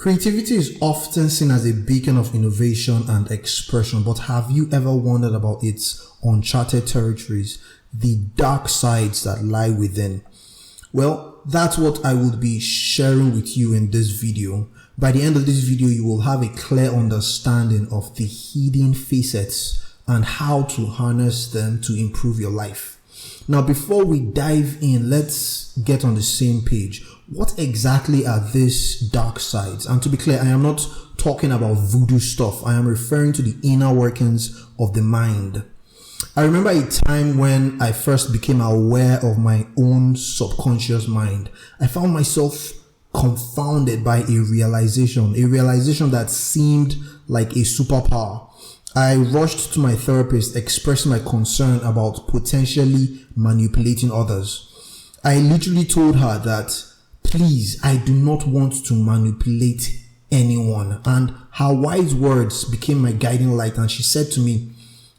Creativity is often seen as a beacon of innovation and expression, but have you ever wondered about its uncharted territories, the dark sides that lie within? Well, that's what I will be sharing with you in this video. By the end of this video, you will have a clear understanding of the hidden facets and how to harness them to improve your life. Now, before we dive in, let's get on the same page. What exactly are these dark sides? And to be clear, I am not talking about voodoo stuff. I am referring to the inner workings of the mind. I remember a time when I first became aware of my own subconscious mind. I found myself confounded by a realization that seemed like a superpower. I rushed to my therapist, expressing my concern about potentially manipulating others. I literally told her that, please, I do not want to manipulate anyone. And her wise words became my guiding light. And she said to me,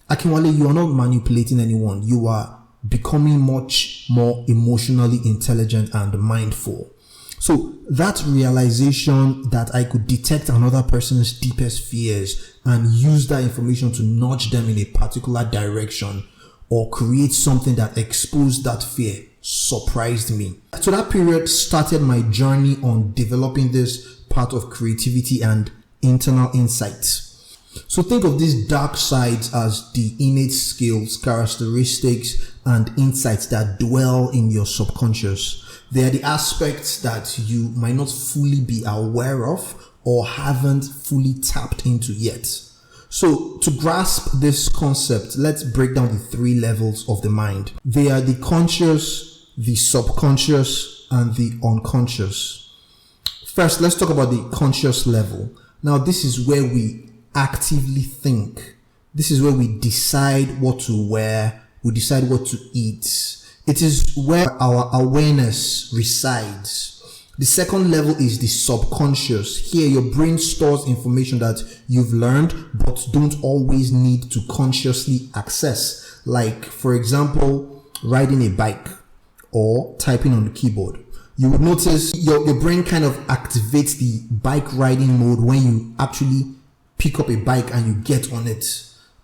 Akinwale, you are not manipulating anyone. You are becoming much more emotionally intelligent and mindful. So that realization that I could detect another person's deepest fears and use that information to nudge them in a particular direction or create something that exposed that fear surprised me. So that period started my journey on developing this part of creativity and internal insights. So think of these dark sides as the innate skills, characteristics, and insights that dwell in your subconscious. They are the aspects that you might not fully be aware of or haven't fully tapped into yet. So to grasp this concept, let's break down the three levels of the mind. They are the conscious, the subconscious, and the unconscious. First, let's talk about the conscious level. Now, this is where we actively think. This is where we decide what to wear, we decide what to eat. It is where our awareness resides. The second level is the subconscious. Here, your brain stores information that you've learned but don't always need to consciously access. Like, for example, riding a bike or typing on the keyboard. You would notice your brain kind of activates the bike riding mode when you actually pick up a bike and you get on it.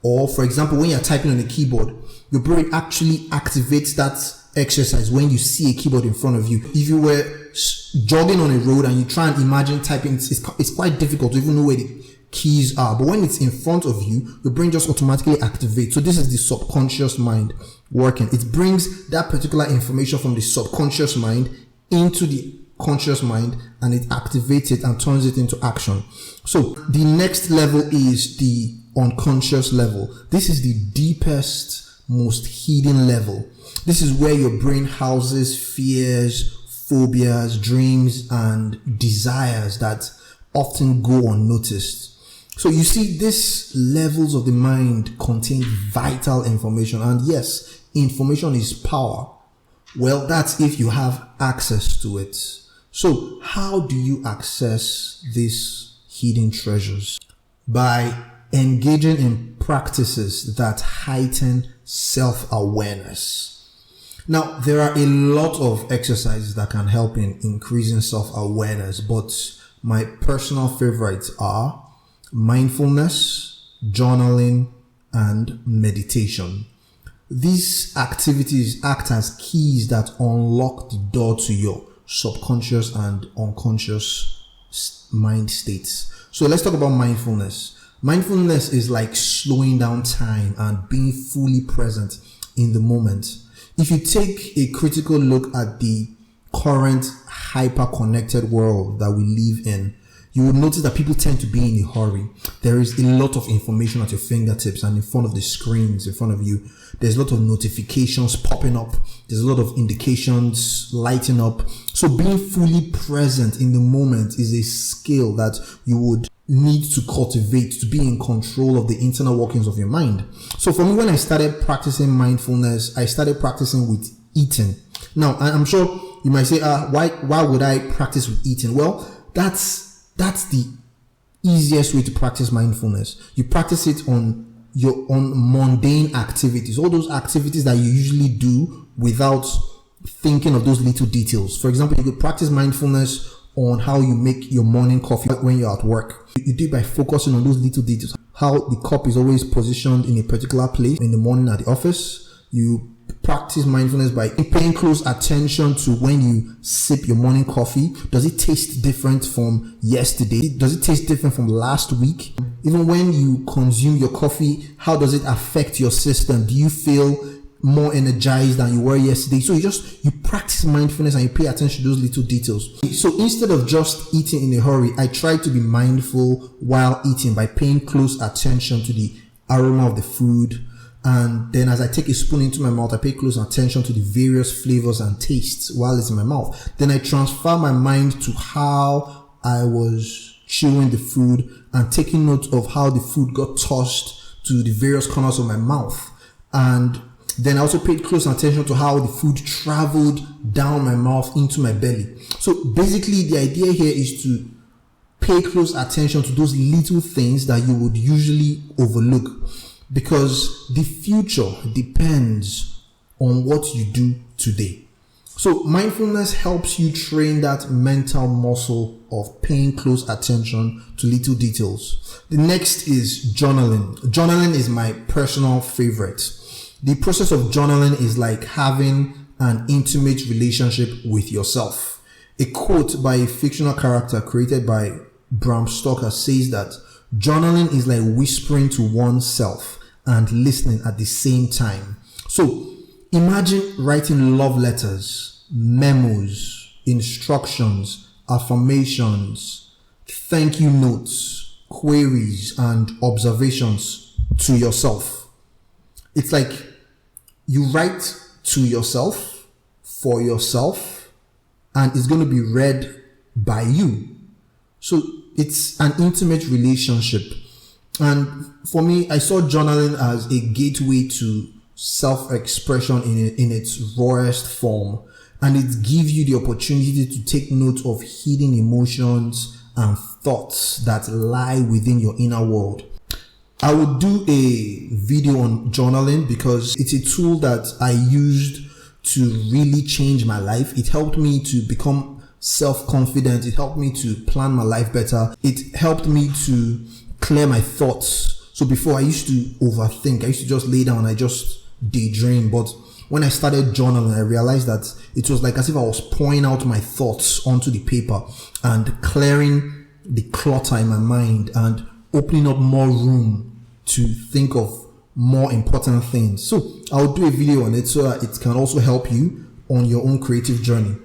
Or, for example, when you're typing on a keyboard, your brain actually activates that exercise when you see a keyboard in front of you. If you were jogging on a road and you try and imagine typing, it's quite difficult to even know where the keys are. But when it's in front of you, your brain just automatically activates. So this is the subconscious mind working. It brings that particular information from the subconscious mind into the conscious mind, and it activates it and turns it into action. So the next level is the unconscious level. This is the deepest, most hidden level. This is where your brain houses fears, phobias, dreams, and desires that often go unnoticed. So you see, these levels of the mind contain vital information. And yes, information is power. Well, that's if you have access to it. So how do you access these hidden treasures? By engaging in practices that heighten self-awareness. Now, there are a lot of exercises that can help in increasing self-awareness, but my personal favorites are mindfulness, journaling, and meditation. These activities act as keys that unlock the door to your subconscious and unconscious mind states. So let's talk about mindfulness. Mindfulness is like slowing down time and being fully present in the moment. If you take a critical look at the current hyper-connected world that we live in, you will notice that people tend to be in a hurry. There is a lot of information at your fingertips and in front of the screens in front of you. There's a lot of notifications popping up. There's a lot of indications lighting up. So being fully present in the moment is a skill that you would need to cultivate to be in control of the internal workings of your mind. So for me, when I started practicing mindfulness, I started practicing with eating. Now, I'm sure you might say, why would I practice with eating? Well, that's the easiest way to practice mindfulness. You practice it on mundane activities, all those activities that you usually do without thinking of those little details. For example, you could practice mindfulness on how you make your morning coffee when you're at work. You do it by focusing on those little details. How the cup is always positioned in a particular place in the morning at the office. You practice mindfulness by paying close attention to when you sip your morning coffee. Does it taste different from yesterday? Does it taste different from last week? Even when you consume your coffee, how does it affect your system? Do you feel more energized than you were yesterday? So you practice mindfulness and you pay attention to those little details. So instead of just eating in a hurry, I try to be mindful while eating by paying close attention to the aroma of the food. And then as I take a spoon into my mouth, I pay close attention to the various flavors and tastes while it's in my mouth. Then I transfer my mind to how I was chewing the food and taking note of how the food got tossed to the various corners of my mouth. And then I also paid close attention to how the food traveled down my mouth into my belly. So basically the idea here is to pay close attention to those little things that you would usually overlook, because the future depends on what you do today. So mindfulness helps you train that mental muscle of paying close attention to little details. The next is journaling. Journaling is my personal favorite. The process of journaling is like having an intimate relationship with yourself. A quote by a fictional character created by Bram Stoker says that journaling is like whispering to oneself and listening at the same time. So imagine writing love letters, memos, instructions, affirmations, thank you notes, queries, and observations to yourself. It's like you write to yourself, for yourself, and it's going to be read by you. So it's an intimate relationship. And for me, I saw journaling as a gateway to self-expression in its rawest form. And it gives you the opportunity to take note of hidden emotions and thoughts that lie within your inner world. I would do a video on journaling because it's a tool that I used to really change my life. It helped me to become self-confident. It helped me to plan my life better. It helped me to clear my thoughts. So before I used to overthink. I used to just lay down and I just daydream. But when I started journaling, I realized that it was like as if I was pouring out my thoughts onto the paper and clearing the clutter in my mind and opening up more room to think of more important things. So I'll do a video on it so that it can also help you on your own creative journey.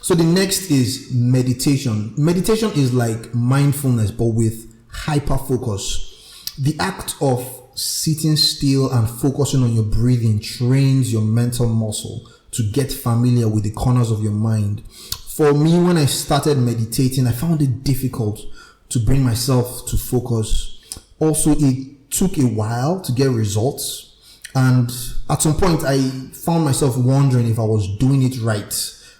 So the next is meditation. Meditation is like mindfulness, but with hyper focus. The act of sitting still and focusing on your breathing trains your mental muscle to get familiar with the corners of your mind. For me, when I started meditating, I found it difficult to bring myself to focus. Also, it took a while to get results. And at some point, I found myself wondering if I was doing it right.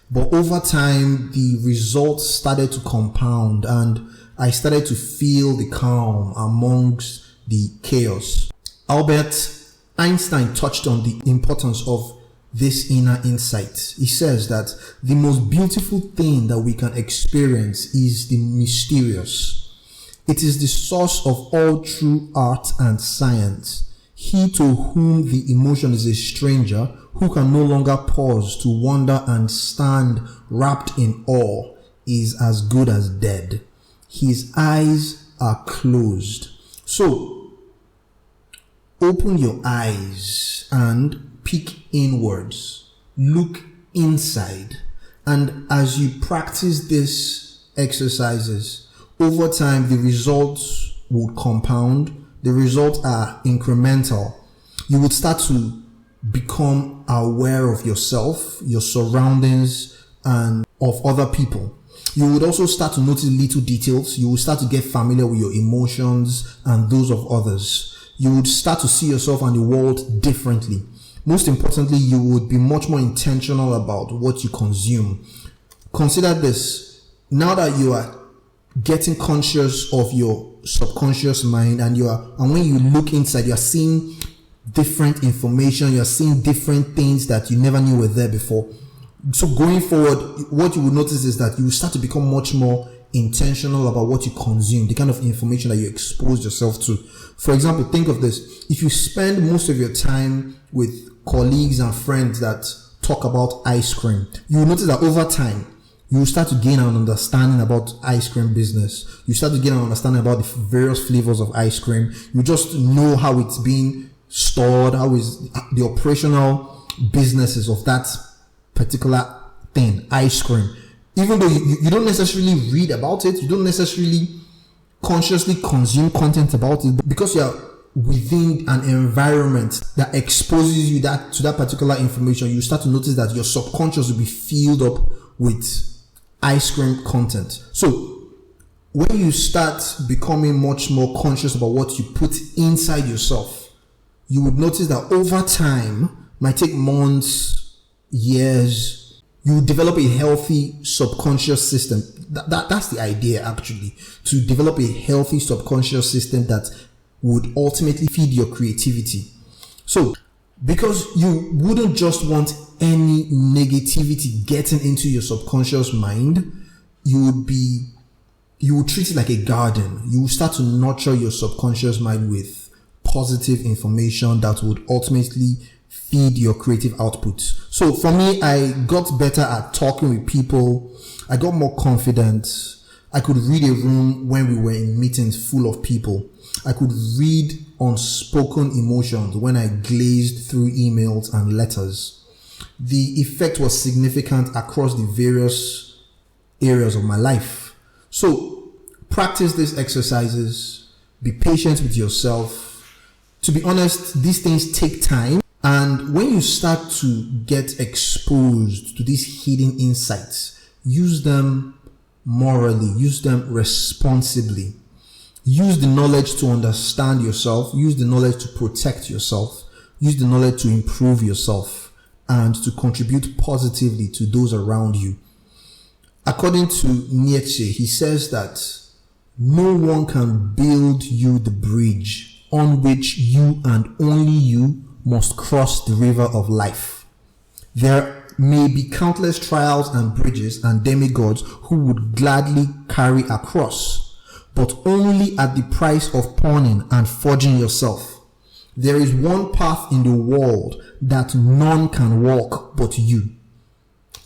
But over time, the results started to compound and I started to feel the calm amongst the chaos. Albert Einstein touched on the importance of this inner insight. He says that the most beautiful thing that we can experience is the mysterious. It is the source of all true art and science. He to whom the emotion is a stranger, who can no longer pause to wonder and stand wrapped in awe, is as good as dead. His eyes are closed. So, open your eyes and peek inwards. Look inside. And as you practice these exercises, over time, the results would compound. The results are incremental. You would start to become aware of yourself, your surroundings, and of other people. You would also start to notice little details. You will start to get familiar with your emotions and those of others. You would start to see yourself and the world differently. Most importantly, you would be much more intentional about what you consume. Consider this. Now that you are getting conscious of your subconscious mind and when you look inside, you're seeing different information, you're seeing different things that you never knew were there before. So going forward, what you will notice is that you will start to become much more intentional about what you consume, the kind of information that you expose yourself to. For example, think of this. If you spend most of your time with colleagues and friends that talk about ice cream, you will notice that over time, you will start to gain an understanding about ice cream business. You start to gain an understanding about the various flavors of ice cream. You just know how it's being stored, how is the operational businesses of that particular thing, ice cream. Even though you don't necessarily read about it, you don't necessarily consciously consume content about it, but because you're within an environment that exposes you to that particular information, you start to notice that your subconscious will be filled up with ice cream content. So when you start becoming much more conscious about what you put inside yourself, you would notice that over time, might take months, years, you develop a healthy subconscious system. That's the idea, actually, to develop a healthy subconscious system that would ultimately feed your creativity. So, because you wouldn't just want any negativity getting into your subconscious mind, you would treat it like a garden. You will start to nurture your subconscious mind with positive information that would ultimately feed your creative output. So for me, I got better at talking with people. I got more confident. I could read a room when we were in meetings full of people. I could read unspoken emotions when I glazed through emails and letters. The effect was significant across the various areas of my life. So practice these exercises. Be patient with yourself. To be honest, these things take time. And when you start to get exposed to these hidden insights, use them morally, use them responsibly. Use the knowledge to understand yourself, use the knowledge to protect yourself, use the knowledge to improve yourself, and to contribute positively to those around you. According to Nietzsche, he says that no one can build you the bridge on which you and only you must cross the river of life. There may be countless trials and bridges and demigods who would gladly carry across, but only at the price of pawning and forging yourself. There is one path in the world that none can walk but you.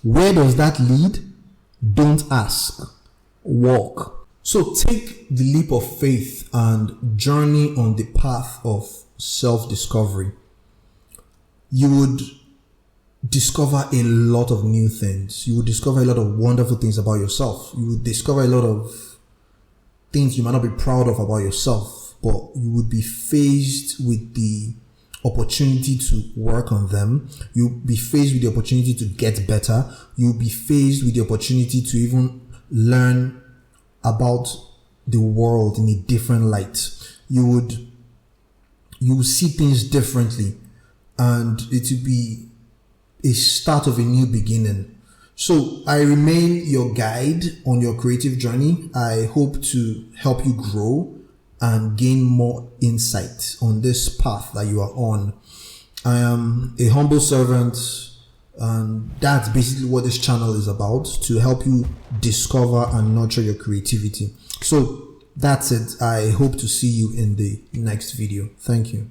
Where does that lead? Don't ask. Walk. So take the leap of faith and journey on the path of self-discovery. You would discover a lot of new things. You would discover a lot of wonderful things about yourself. You would discover a lot of things you might not be proud of about yourself, but you would be faced with the opportunity to work on them. You'll be faced with the opportunity to get better. You'll be faced with the opportunity to even learn about the world in a different light. You will see things differently, and it will be a start of a new beginning. So I remain your guide on your creative journey. I hope to help you grow and gain more insight on this path that you are on. I am a humble servant, and that's basically what this channel is about, to help you discover and nurture your creativity. So that's it. I hope to see you in the next video. Thank you.